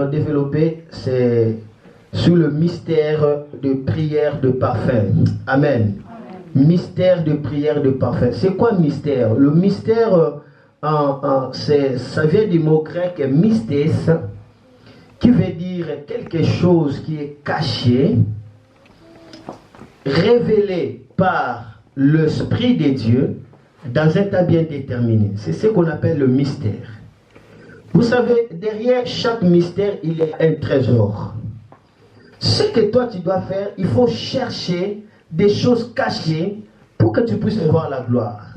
développer, c'est sur le mystère de prière de parfum. Amen. Mystère de prière de parfum. C'est quoi mystère? Le mystère, ça vient du mot grec mystés, qui veut dire quelque chose qui est caché, révélé par l'Esprit de Dieu dans un temps bien déterminé. C'est ce qu'on appelle le mystère. Vous savez, derrière chaque mystère, il y a un trésor. Ce que toi tu dois faire, il faut chercher des choses cachées pour que tu puisses voir la gloire.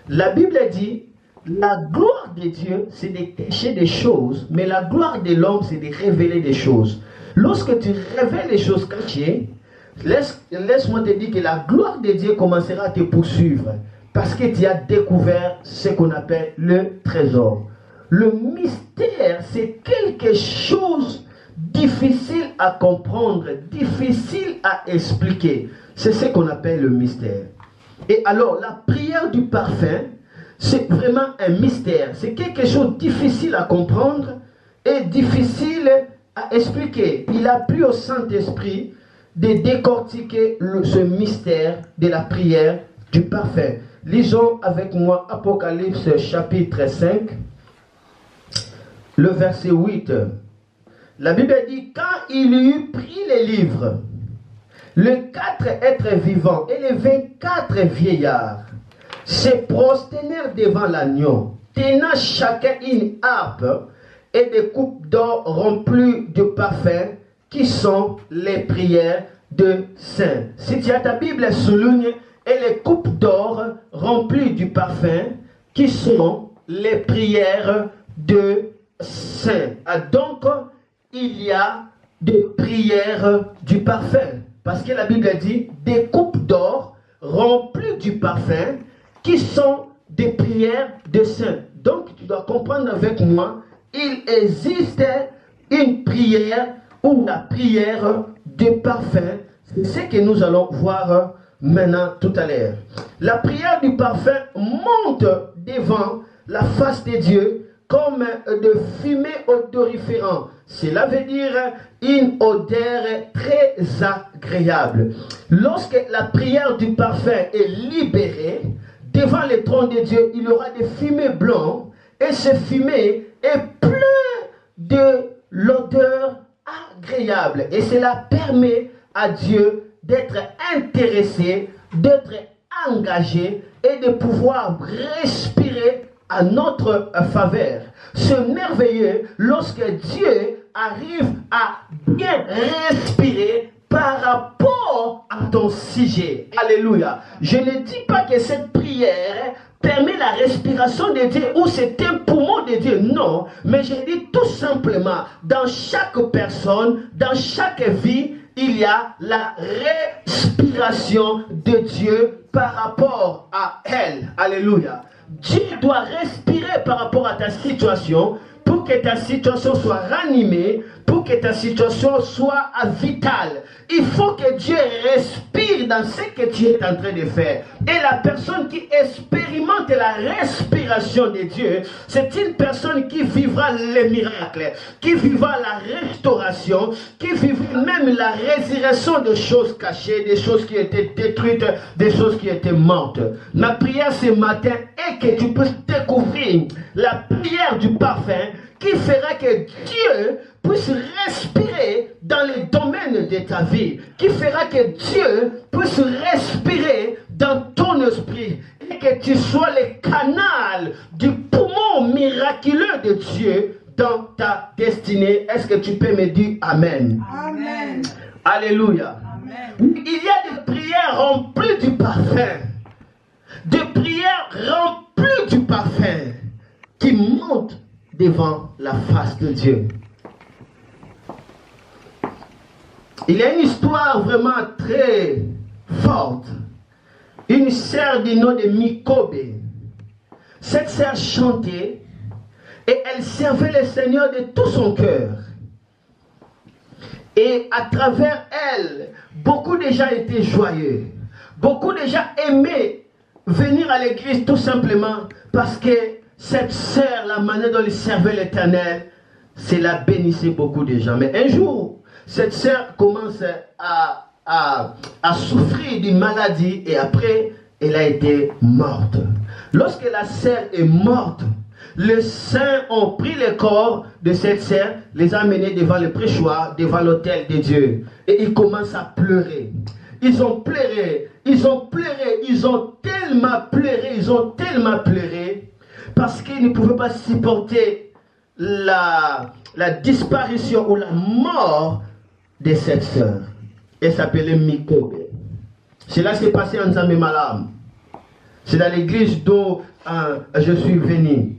La Bible dit, la gloire de Dieu, c'est de cacher des choses, mais la gloire de l'homme, c'est de révéler des choses. Lorsque tu révèles les choses cachées, laisse-moi te dire que la gloire de Dieu commencera à te poursuivre, parce que tu as découvert ce qu'on appelle le trésor. Le mystère, c'est quelque chose difficile à comprendre, difficile à expliquer. C'est ce qu'on appelle le mystère. Et alors, la prière du parfum, c'est vraiment un mystère. C'est quelque chose de difficile à comprendre et difficile à expliquer. Il a plu au Saint-Esprit de décortiquer ce mystère de la prière du parfum. Lisons avec moi Apocalypse chapitre 5, le verset 8. La Bible dit, quand il eut pris les livres, les 4 êtres vivants et les 24 vieillards se prosternèrent devant l'agneau, tenant chacun une harpe et des coupes d'or remplies de parfums, qui sont les prières de saints. Si tu as ta Bible, souligne, et les coupes d'or remplies du parfum, qui sont les prières de saints. Donc, il y a des prières du parfum. Parce que la Bible dit des coupes d'or remplies du parfum qui sont des prières de saints. Donc tu dois comprendre avec moi, il existe une prière ou la prière de parfum. C'est ce que nous allons voir maintenant tout à l'heure. La prière du parfum monte devant la face de Dieu comme de fumée odoriférante. Cela veut dire une odeur très agréable. Lorsque la prière du parfum est libérée, devant le trône de Dieu, il y aura des fumées blancs, et ce fumée est plein de l'odeur agréable. Et cela permet à Dieu d'être intéressé, d'être engagé et de pouvoir respirer à notre faveur. C'est merveilleux lorsque Dieu arrive à bien respirer par rapport à ton sujet. Alléluia. Je ne dis pas que cette prière permet la respiration de Dieu ou c'est un poumon de Dieu. Non, mais je dis tout simplement, dans chaque personne, dans chaque vie, il y a la respiration de Dieu par rapport à elle. Alléluia. Dieu doit respirer par rapport à ta situation pour que ta situation soit ranimée, pour que ta situation soit vitale. Il faut que Dieu respire dans ce que tu es en train de faire. Et la personne qui expérimente la respiration de Dieu, c'est une personne qui vivra les miracles, qui vivra la restauration, qui vivra même la résurrection de choses cachées, des choses qui étaient détruites, des choses qui étaient mortes. Ma prière ce matin est que tu puisses découvrir la prière du parfum qui fera que Dieu puisse respirer dans les domaines de ta vie, qui fera que Dieu puisse respirer dans ton esprit et que tu sois le canal du poumon miraculeux de Dieu dans ta destinée. Est-ce que tu peux me dire Amen? Amen. Alléluia. Amen. Il y a des prières remplies du parfum, des prières remplies du parfum qui montent devant la face de Dieu. Il y a une histoire vraiment très forte. Une sœur du nom de Mikobe. Cette sœur chantait et elle servait le Seigneur de tout son cœur. Et à travers elle, beaucoup de gens étaient joyeux. Beaucoup de gens aimaient venir à l'église tout simplement parce que cette sœur, la manière dont elle servait l'Éternel, cela bénissait beaucoup de gens. Mais un jour, cette sœur commence à souffrir d'une maladie et après, elle a été morte. Lorsque la sœur est morte, les saints ont pris le corps de cette sœur, les ont amenés devant le prêchoir, devant l'autel de Dieu. Et ils commencent à pleurer. Ils ont pleuré, ils ont pleuré, ils ont tellement pleuré, parce qu'ils ne pouvaient pas supporter la disparition ou la mort de cette sœur. Elle s'appelait Mikobe. Cela s'est passé en Zambé Malam. C'est dans l'église dont je suis venu,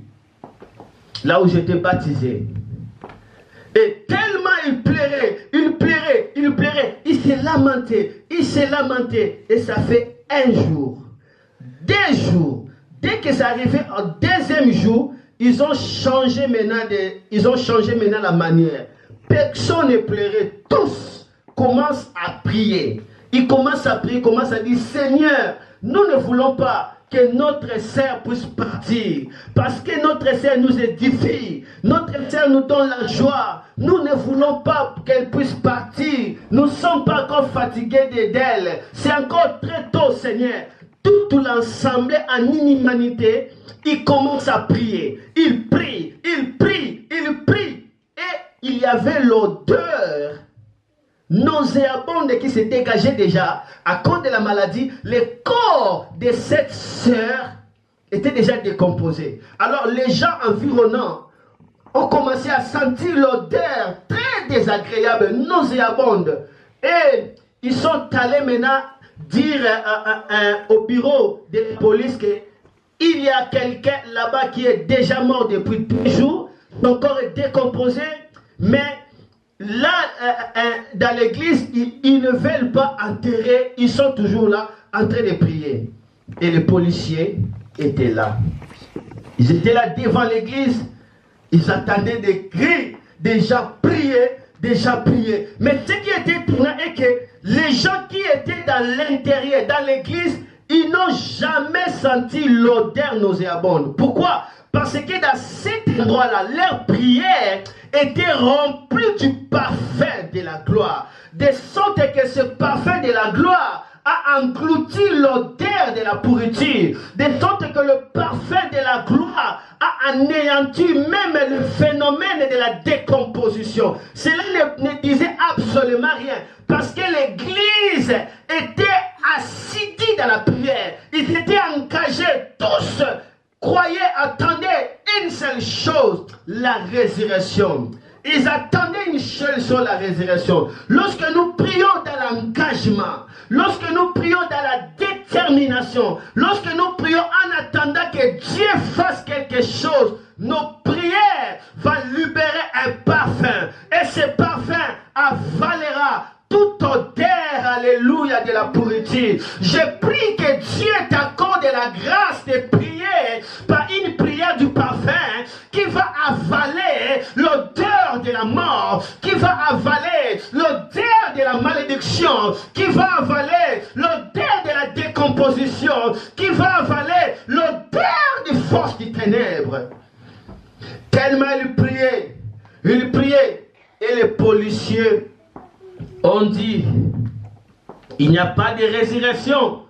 là où j'étais baptisé. Et tellement il pleurait, il s'est lamenté. Et ça fait un jour, 2 jours. Dès que c'est arrivé au 2e jour, ils ont changé maintenant la manière. Personne ne pleurait, tous commencent à prier. Ils commencent à prier, commencent à dire, Seigneur, nous ne voulons pas que notre sœur puisse partir, parce que notre sœur nous édifie, notre sœur nous donne la joie. Nous ne voulons pas qu'elle puisse partir. Nous ne sommes pas encore fatigués d'elle. C'est encore très tôt, Seigneur. Tout l'ensemble en inhumanité, il commence à prier. Il prie. Et il y avait l'odeur nauséabonde qui se dégageait déjà à cause de la maladie. Le corps de cette sœur était déjà décomposé. Alors les gens environnants ont commencé à sentir l'odeur très désagréable, nauséabonde. Et ils sont allés maintenant dire au bureau de la police qu'il y a quelqu'un là-bas qui est déjà mort depuis 2 jours, son corps est décomposé, mais là, dans l'église, ils ne veulent pas enterrer, ils sont toujours là, en train de prier. Et les policiers étaient là. Ils étaient là devant l'église, ils attendaient des cris, des gens priaient. Mais ce qui était étonnant est que les gens qui étaient dans l'intérieur, dans l'église, ils n'ont jamais senti l'odeur nauséabonde. Pourquoi? Parce que dans cet endroit-là, leur prière était remplie du parfum de la gloire. De sorte que ce parfum de la gloire a englouti l'odeur de la pourriture. De sorte que le parfum de la gloire a anéanti même le phénomène de la décomposition. Cela ne disait absolument rien. Parce que l'église était assidue dans la prière. Ils étaient engagés tous. Croyaient, attendaient une seule chose, la résurrection. Ils attendaient une seule chose, la résurrection. Lorsque nous prions dans l'engagement, lorsque nous prions dans la détermination, lorsque nous prions en attendant que Dieu fasse quelque chose, nos prières vont libérer un parfum. Et ce parfum avalera toute odeur, alléluia, de la pourriture. Je prie que Dieu t'accorde la grâce de prier par une prière du parfum qui va avaler l'odeur de la mort, qui va avaler l'odeur de la malédiction, qui va avaler l'odeur de la décomposition, qui va avaler l'odeur des forces des ténèbres. Tellement il priait, et les policiers ont dit, il n'y a pas de résurrection.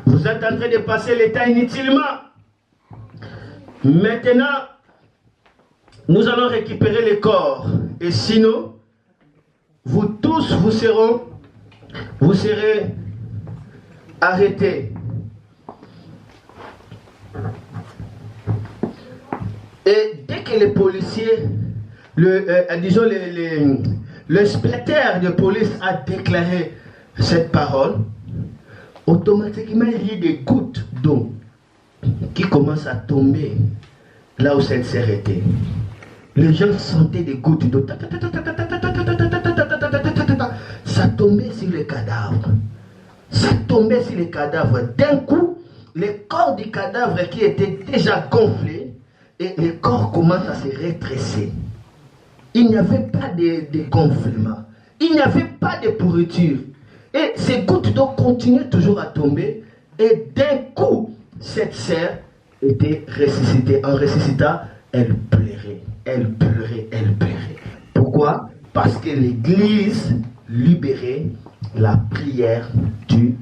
Vous êtes en train de passer l'état inutilement. Maintenant, nous allons récupérer les corps. Et sinon, vous tous, vous serez arrêtés. Et dès que les policiers, le spectateur de police a déclaré cette parole, automatiquement il y a des gouttes d'eau qui commencent à tomber là où cette sœur était. Les gens sentaient des gouttes d'eau. Ça tombait sur les cadavres. Ça tombait sur les cadavres. D'un coup, les corps du cadavre qui étaient déjà gonflés, et les corps commencent à se rétrécir. Il n'y avait pas de gonflement. Il n'y avait pas de pourriture. Et ces gouttes d'eau continuaient toujours à tomber. Et d'un coup, cette sœur était ressuscité, en ressuscitant, elle pleurait, elle pleurait, elle pleurait. Pourquoi? Parce que l'Église libérait la prière du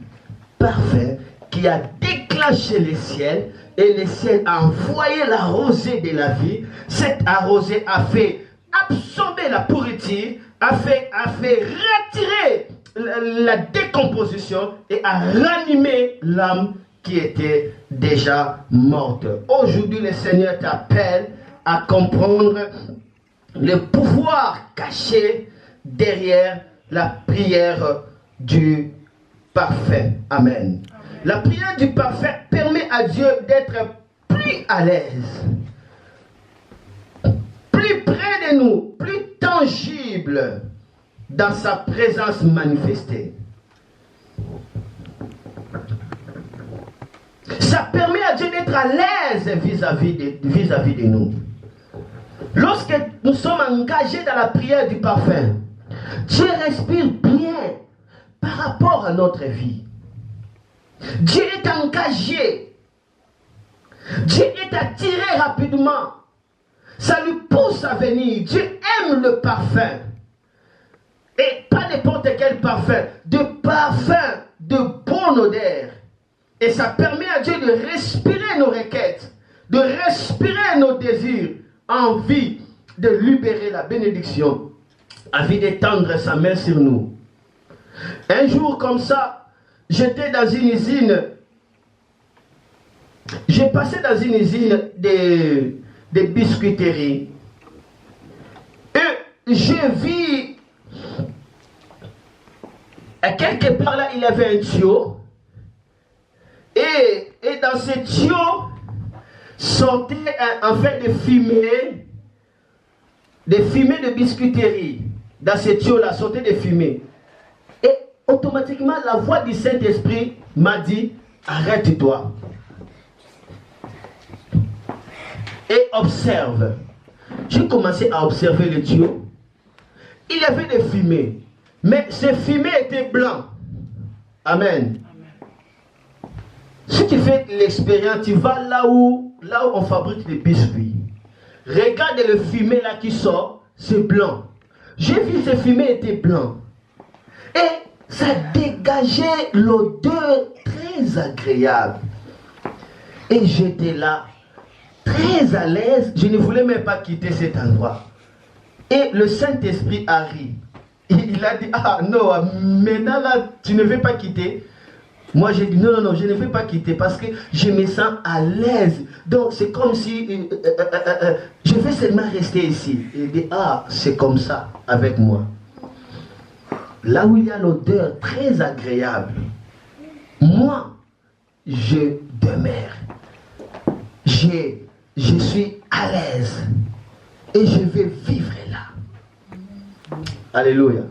parfait qui a déclenché les ciels, et le ciel a envoyé la rosée de la vie. Cette rosée a fait absorber la pourriture, a fait retirer la décomposition et a ranimé l'âme qui était déjà morte. Aujourd'hui, le Seigneur t'appelle à comprendre le pouvoir caché derrière la prière du parfait. Amen. La prière du parfait permet à Dieu d'être plus à l'aise, plus près de nous, plus tangible dans sa présence manifestée. Ça permet à Dieu d'être à l'aise vis-à-vis de nous. Lorsque nous sommes engagés dans la prière du parfait, Dieu respire bien par rapport à notre vie. Dieu est engagé. Dieu est attiré rapidement. Ça lui pousse à venir. Dieu aime le parfum. Et pas n'importe quel parfum. De parfum de bonne odeur. Et ça permet à Dieu de respirer nos requêtes, de respirer nos désirs, envie de libérer la bénédiction, envie d'étendre sa main sur nous. Un jour comme ça, j'étais dans une usine. J'ai passé dans une usine de biscuiterie. Et j'ai vu, quelque part là, il y avait un tuyau. Et dans ce tuyau sortait en fait des fumées de biscuiterie. Dans ce tuyau là sortait des fumées. Et automatiquement la voix du Saint-Esprit m'a dit, arrête-toi et observe. J'ai commencé à observer le tuyau. Il y avait des fumées, mais ces fumées étaient blancs. Amen. Si tu fais l'expérience, tu vas là où on fabrique des biscuits. Regarde le fumet là qui sort, c'est blanc. J'ai vu ces fumées étaient blancs. Et ça dégageait l'odeur très agréable. Et j'étais là, très à l'aise. Je ne voulais même pas quitter cet endroit. Et le Saint-Esprit a ri. Il a dit, ah non, maintenant là, tu ne veux pas quitter. Moi, j'ai dit, non, je ne vais pas quitter parce que je me sens à l'aise. Donc, c'est comme si je vais seulement rester ici. Il dit, ah, c'est comme ça avec moi. Là où il y a l'odeur très agréable, moi, je demeure. Je suis à l'aise. Et je vais vivre là. Alléluia.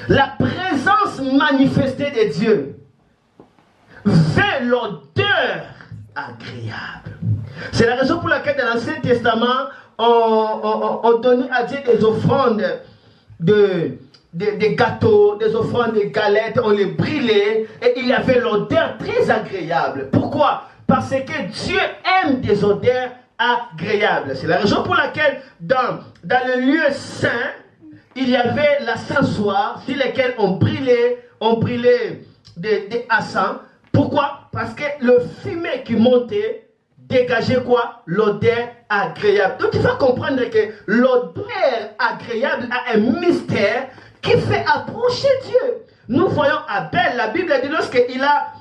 La présence manifestée de Dieu veut l'odeur agréable. C'est la raison pour laquelle dans l'Ancien Testament, on donnait à Dieu des offrandes des gâteaux, des offrandes de galettes, on les brûlait et il y avait l'odeur très agréable. Pourquoi? Parce que Dieu aime des odeurs agréables. C'est la raison pour laquelle dans le lieu saint, il y avait la s'asseoir sur lesquels on brûlait des encens. Pourquoi? Parce que le fumet qui montait dégageait quoi? L'odeur agréable. Donc il faut comprendre que l'odeur agréable a un mystère qui fait approcher Dieu. Nous voyons Abel, la Bible dit lorsqu'il a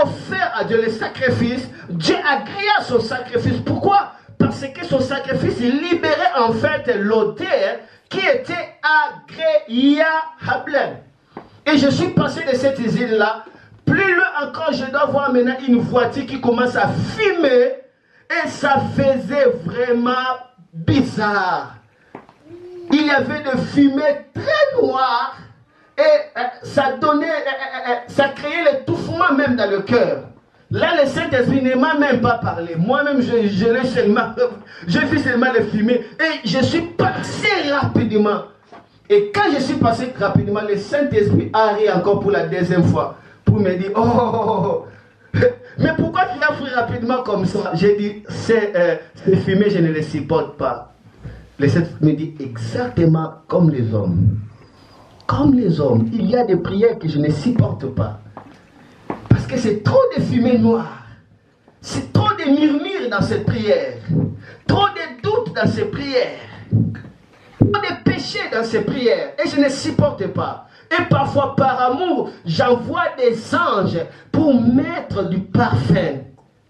offert à Dieu le sacrifice, Dieu agréa son sacrifice. Pourquoi? Parce que son sacrifice libérait en fait l'odeur qui était agréable. Et je suis passé de cette usine-là. Plus loin encore, je dois voir maintenant une voiture qui commence à fumer. Et ça faisait vraiment bizarre. Il y avait de fumée très noire. Et ça créait l'étouffement même dans le cœur. Là, le Saint-Esprit ne m'a même pas parlé. Moi-même, j'ai vu seulement les fumées. Et je suis passé rapidement. Et quand je suis passé rapidement, le Saint-Esprit a ri encore pour la deuxième fois. Pour me dire, oh, Mais pourquoi tu l'as pris rapidement comme ça? J'ai dit, c'est fumé, je ne le supporte pas. Le Seigneur me dit exactement comme les hommes. Comme les hommes, il y a des prières que je ne supporte pas. Parce que c'est trop de fumée noire. C'est trop de murmures dans ces prières. Trop de doutes dans ces prières. Trop de péchés dans ces prières. Et je ne supporte pas. Et parfois, par amour, j'envoie des anges pour mettre du parfum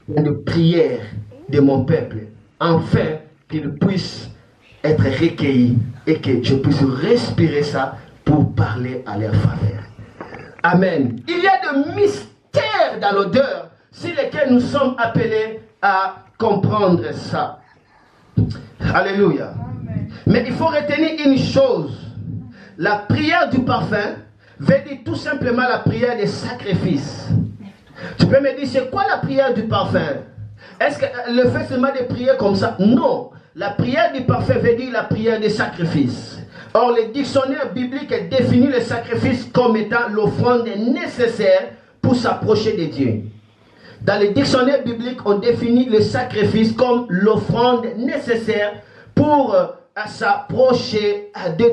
dans les prières de mon peuple. Afin qu'ils puissent être recueillis et que je puisse respirer ça pour parler à leur faveur. Amen. Il y a de mystères dans l'odeur sur lesquels nous sommes appelés à comprendre ça. Alléluia. Amen. Mais il faut retenir une chose. La prière du parfum veut dire tout simplement la prière des sacrifices. Tu peux me dire, c'est quoi la prière du parfum? Est-ce que le fait seulement de prier comme ça? Non. La prière du parfum veut dire la prière des sacrifices. Or, le dictionnaire biblique définit le sacrifice comme étant l'offrande nécessaire pour s'approcher de Dieu. Dans le dictionnaire biblique, on définit le sacrifice comme l'offrande nécessaire pour s'approcher de Dieu.